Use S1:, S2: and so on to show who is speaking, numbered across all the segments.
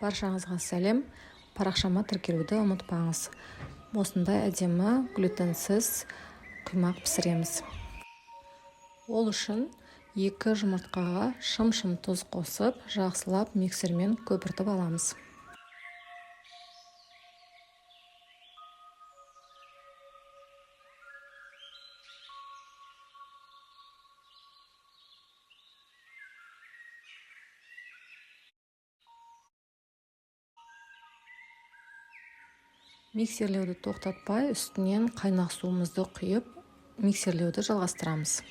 S1: Баршаңызға сәлем. Парақшама тіркелуді ұмытпаңыз. Осындай әдемі глютенсіз құймақ пісіреміз. Ол үшін 2 жұмыртқаға шым-шым тұз қосып, жақсылап миксермен көпіртіп аламыз. Миксерлеуді тоқтатпай, үстінен қайнақ суымызды құйып, миксерлеуді жалғастырамыз.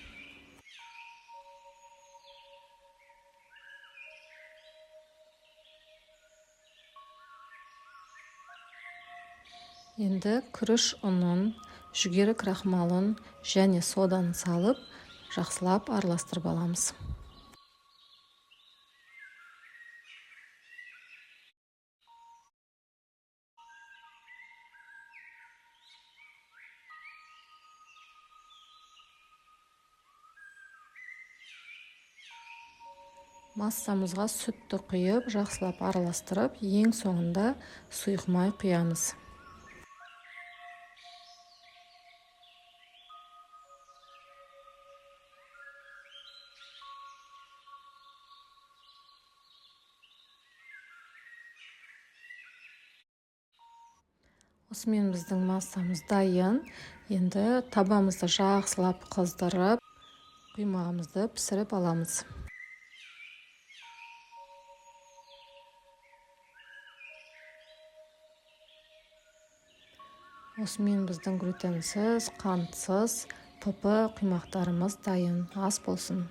S1: Енді күріш ұнын, жүгері крахмалын және соданы салып, жақсылап араластырып аламыз. Массамызға сүтті құйып, жақсылап араластырып, ең соңында сұйық май құямыз. Осымен біздің массамыз дайын. Енді табамызды жақсылап қыздырып, құймағымызды пісіріп аламыз. Осымен біздің глютенсіз, қантсыз, құймақтарымыз дайын. Ас болсын.